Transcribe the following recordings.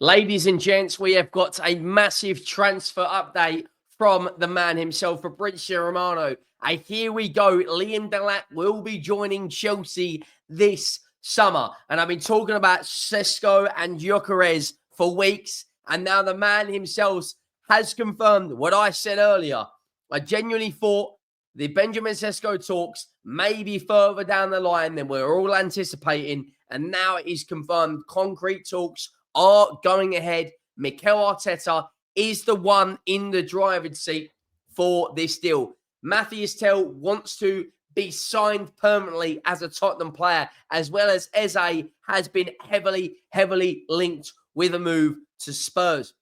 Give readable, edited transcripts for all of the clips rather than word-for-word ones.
Ladies and gents, we have got a massive transfer update from the man himself, Fabrizio Romano. Here we go. Liam Delap will be joining Chelsea this summer. And I've been talking about SEKSKO and Gyökeres for weeks. And now the man himself has confirmed what I said earlier. I genuinely thought the Benjamin Šeško talks may be further down the line than we're all anticipating. And now it is confirmed. Concrete talks are going ahead. Mikel Arteta is the one in the driving seat for this deal. Matthias Tell wants to be signed permanently as a Tottenham player, as well as Eze has been heavily linked with a move to Spurs.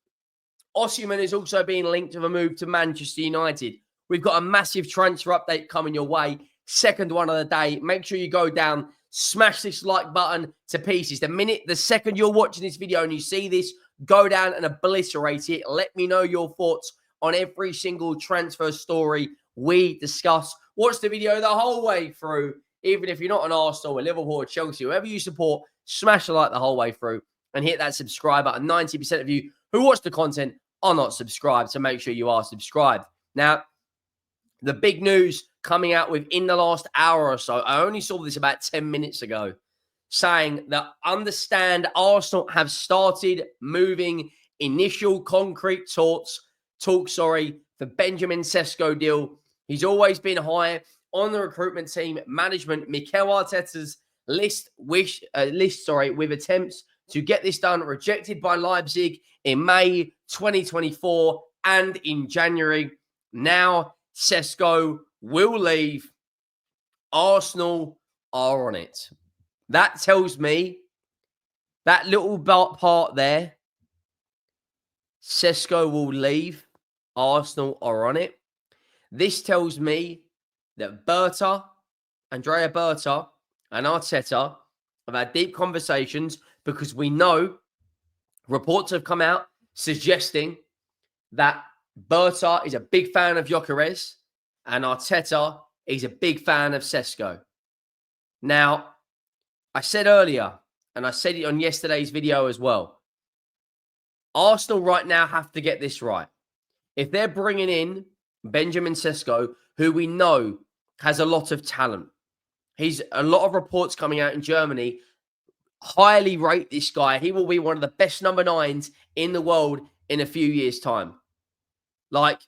Osimhen is also being linked with a move to Manchester United. We've got a massive transfer update coming your way. Second one of the day. Make sure you go down, smash this like button to pieces. The second you're watching this video and you see this, go down and obliterate it. Let me know your thoughts on every single transfer story we discuss. Watch the video the whole way through. Even if you're not an Arsenal or Liverpool or Chelsea, whoever you support, smash the like the whole way through and hit that subscribe button. 90% of you who watch the content are not subscribed, so make sure you are subscribed. Now, the big news coming out within the last hour or so, I only saw this about 10 minutes ago, saying that understand Arsenal have started moving initial concrete talks for Benjamin Šeško deal. He's always been high on the recruitment team management. Mikel Arteta's list with attempts to get this done rejected by Leipzig in May 2024 and in January. Now Šeško will leave. Arsenal are on it. That tells me that little part there, Šeško will leave. Arsenal are on it. This tells me that Andrea Berta and Arteta have had deep conversations, because we know reports have come out suggesting that Berta is a big fan of Gyökeres and Arteta is a big fan of Šeško. Now, I said earlier, and I said it on yesterday's video as well, Arsenal right now have to get this right. If they're bringing in Benjamin Šeško, who we know has a lot of talent, he's a lot of reports coming out in Germany highly rate this guy. He will be one of the best number 9s in the world in a few years' time. Like,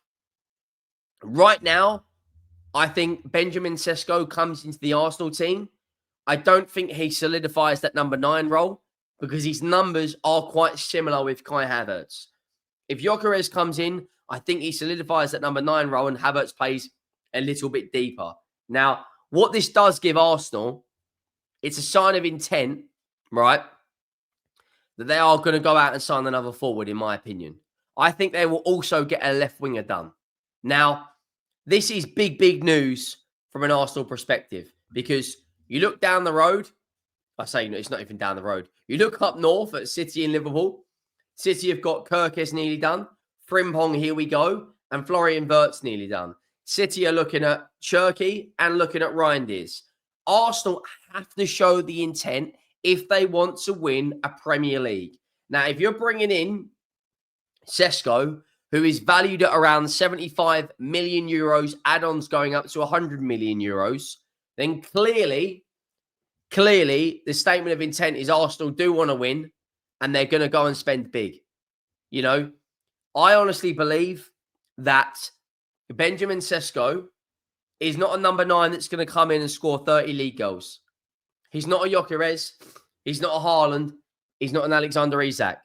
right now, I think Benjamin Šeško comes into the Arsenal team. I don't think he solidifies that number 9 role, because his numbers are quite similar with Kai Havertz. If Gyökeres comes in, I think he solidifies that number 9 role and Havertz plays a little bit deeper. Now, what this does give Arsenal, it's a sign of intent, right, that they are going to go out and sign another forward, in my opinion. I think they will also get a left winger done. Now, this is big news from an Arsenal perspective, because you look down the road. I say, it's not even down the road. You look up north at City and Liverpool. City have got Kirkes nearly done. Frimpong, here we go. And Florian Wirtz nearly done. City are looking at Cherky and looking at Reinders. Arsenal have to show the intent if they want to win a Premier League. Now, if you're bringing in Šeško, who is valued at around 75 million euros, add-ons going up to 100 million euros, then clearly, the statement of intent is Arsenal do want to win and they're going to go and spend big. You know, I honestly believe that Benjamin Šeško is not a number 9 that's going to come in and score 30 league goals. He's not a Gyökeres. He's not a Haaland. He's not an Alexander Isak.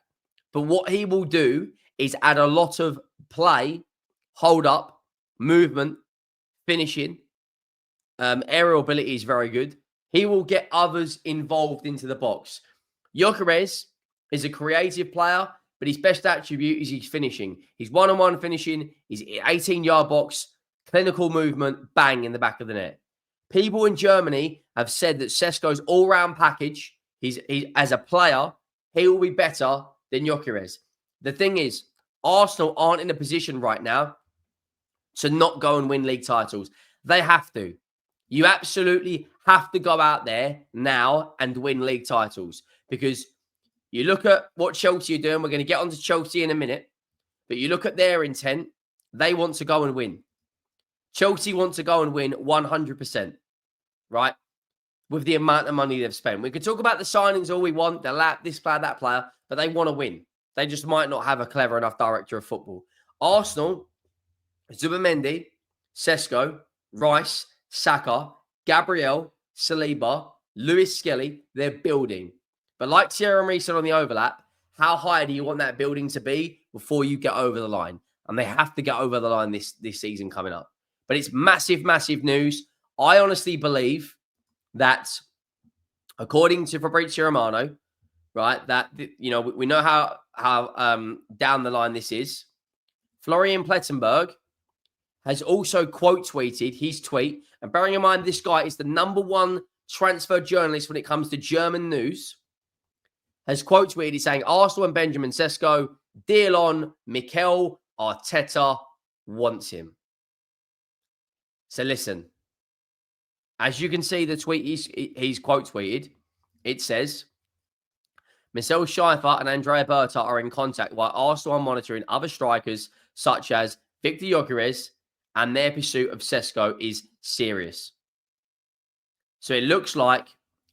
But what he will do is add a lot of play, hold up, movement, finishing. Aerial ability is very good. He will get others involved into the box. Gyökeres is a creative player, but his best attribute is his finishing. His one-on-one finishing, his 18-yard box, clinical movement, bang, in the back of the net. People in Germany have said that Šeško's all-round package, he's as a player, he will be better than Gyökeres. The thing is, Arsenal aren't in a position right now to not go and win league titles. They have to. You absolutely have to go out there now and win league titles, because You look at what Chelsea are doing. We're going to get onto Chelsea in a minute. But you look at their intent. They want to go and win. Chelsea want to go and win 100%, right? With the amount of money they've spent. We could talk about the signings all we want, Delap, this player, that player, but they want to win. They just might not have a clever enough director of football. Arsenal, Zubimendi, Šeško, Rice, Saka, Gabriel, Saliba, Lewis Skelly, they're building. But like Thierry Henry said on the overlap, how high do you want that building to be before you get over the line? And they have to get over the line this season coming up. But it's massive, massive news. I honestly believe that, according to Fabrizio Romano, right, that, you know, we know how down the line this is. Florian Plettenberg has also quote tweeted his tweet. And bearing in mind, this guy is the #1 transfer journalist when it comes to German news. Has quote tweeted saying, Arsenal and Benjamin Šeško, deal on, Mikel Arteta wants him. So listen, as you can see, the tweet he's quote tweeted, it says, Michel Schäfer and Andrea Berta are in contact while Arsenal are monitoring other strikers such as Victor Gyökeres, and their pursuit of Šeško is serious. So it looks like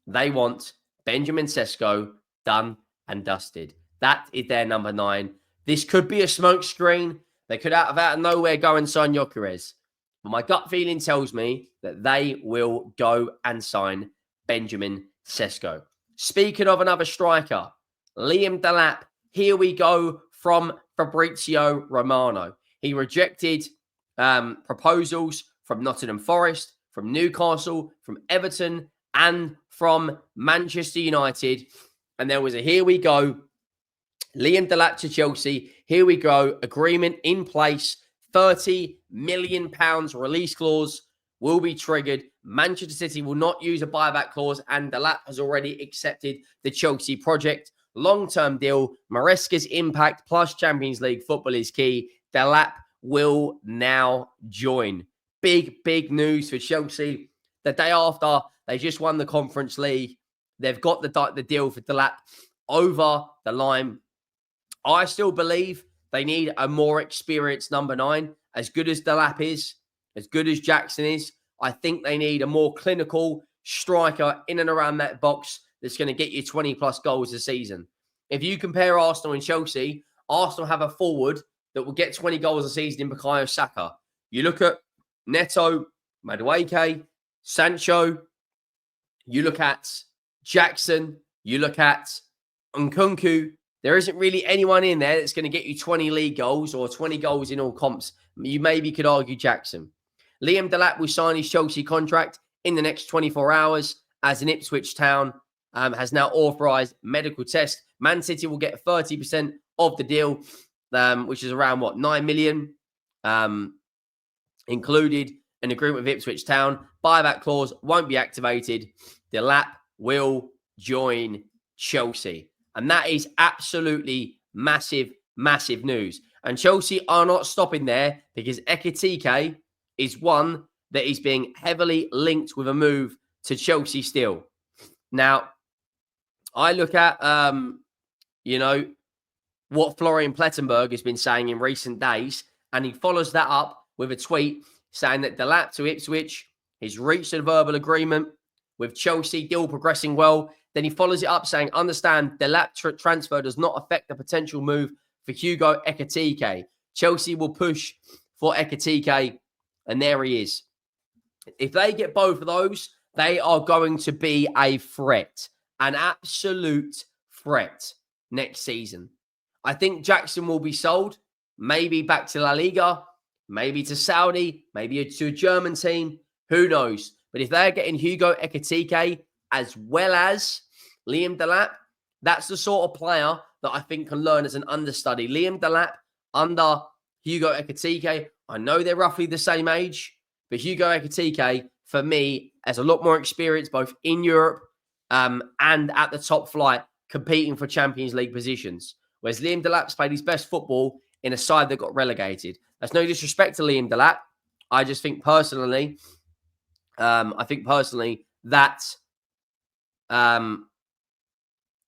they want Benjamin Šeško done and dusted. That is their number 9. This could be a smokescreen. They could out of nowhere go and sign Gyökeres. But my gut feeling tells me that they will go and sign Benjamin Šeško. Speaking of another striker, Liam Delap. Here we go from Fabrizio Romano. He rejected proposals from Nottingham Forest, from Newcastle, from Everton, and from Manchester United. And there was a here we go. Liam Delap to Chelsea. Here we go. Agreement in place. £30 million release clause will be triggered. Manchester City will not use a buyback clause, and Delap has already accepted the Chelsea project. Long-term deal. Maresca's impact plus Champions League football is key. Delap will now join. Big, big news for Chelsea. The day after, they just won the Conference League. They've got the deal for Delap over the line. I still believe they need a more experienced number 9. As good as Delap is, as good as Jackson is, I think they need a more clinical striker in and around that box that's going to get you 20-plus goals a season. If you compare Arsenal and Chelsea, Arsenal have a forward that will get 20 goals a season in Bukayo Saka. You look at Neto, Madueke, Sancho, you look at Jackson, you look at Nkunku. There isn't really anyone in there that's going to get you 20 league goals or 20 goals in all comps. You maybe could argue Jackson. Liam Delap will sign his Chelsea contract in the next 24 hours as an Ipswich Town has now authorized medical test. Man City will get 30% of the deal, which is around, 9 million, included an agreement with Ipswich Town. Buyback clause won't be activated. Delap will join Chelsea. And that is absolutely massive, massive news. And Chelsea are not stopping there because Ekitike is one that is being heavily linked with a move to Chelsea still. Now, I look at, what Florian Plettenberg has been saying in recent days, and he follows that up with a tweet saying that Delap to Ipswich, he's reached a verbal agreement with Chelsea, deal progressing well. Then he follows it up saying, understand, Delap transfer does not affect the potential move for Hugo Ekitike. Chelsea will push for Ekitike, and there he is. If they get both of those, they are going to be a threat, an absolute threat next season. I think Jackson will be sold, maybe back to La Liga, maybe to Saudi, maybe to a German team. Who knows? But if they're getting Hugo Ekitike as well as Liam Delap, that's the sort of player that I think can learn as an understudy. Liam Delap under Hugo Ekitike. I know they're roughly the same age, but Hugo Ekitike, for me, has a lot more experience both in Europe and at the top flight competing for Champions League positions. Whereas Liam Delap's played his best football in a side that got relegated. That's no disrespect to Liam Delap. I just think personally, that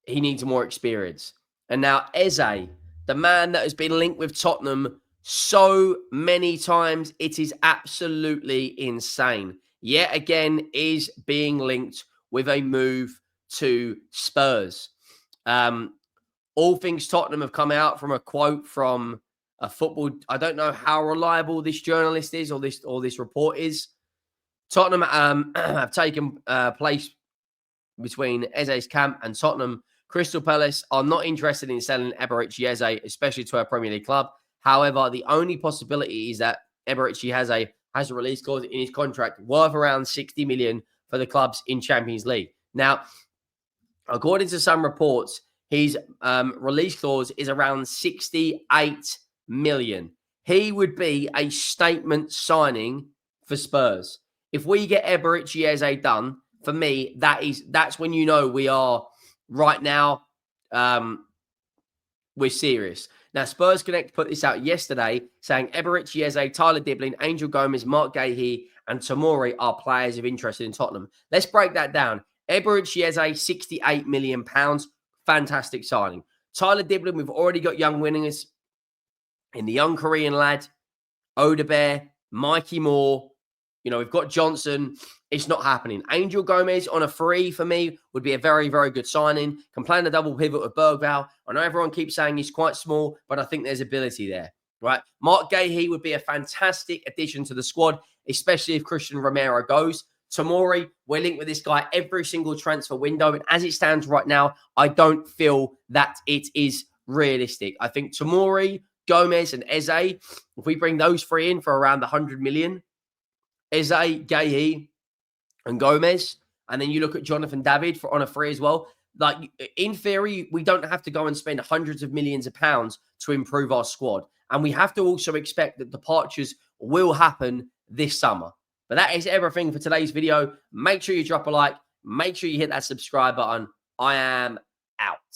he needs more experience. And now Eze, the man that has been linked with Tottenham so many times, it is absolutely insane. Yet again, is being linked with a move to Spurs. All things Tottenham have come out from a quote from a football. I don't know how reliable this journalist is or this report is. Tottenham have taken place between Eze's camp and Tottenham. Crystal Palace are not interested in selling Eberechi Eze, especially to a Premier League club. However, the only possibility is that Eberechi Eze has a release clause in his contract worth around 60 million for the clubs in Champions League. Now, according to some reports, his release clause is around 68 million. He would be a statement signing for Spurs. If we get Eberechi Eze done, for me, that's when you know we are right now. We're serious. Now, Spurs Connect put this out yesterday, saying Eberechi Eze, Tyler Diblin, Angel Gomez, Mark Gahey, and Tomori are players of interest in Tottenham. Let's break that down. Eberechi Eze, £68 million. Fantastic signing. Tyler Diblin, we've already got young winners in the young Korean lad, Odebear, Mikey Moore. You know, we've got Johnson. It's not happening. Angel Gomez on a free for me would be a very, very good signing. Can play in a double pivot with Bergvall. I know everyone keeps saying he's quite small, but I think there's ability there, right? Mark Gahey would be a fantastic addition to the squad, especially if Christian Romero goes. Tomori, we're linked with this guy every single transfer window. And as it stands right now, I don't feel that it is realistic. I think Tomori, Gomez, and Eze, if we bring those three in for around 100 million, Eze, Gahey, and Gomez, and then you look at Jonathan David on a free as well. Like, in theory, we don't have to go and spend hundreds of millions of pounds to improve our squad. And we have to also expect that departures will happen this summer. But that is everything for today's video. Make sure you drop a like. Make sure you hit that subscribe button. I am out.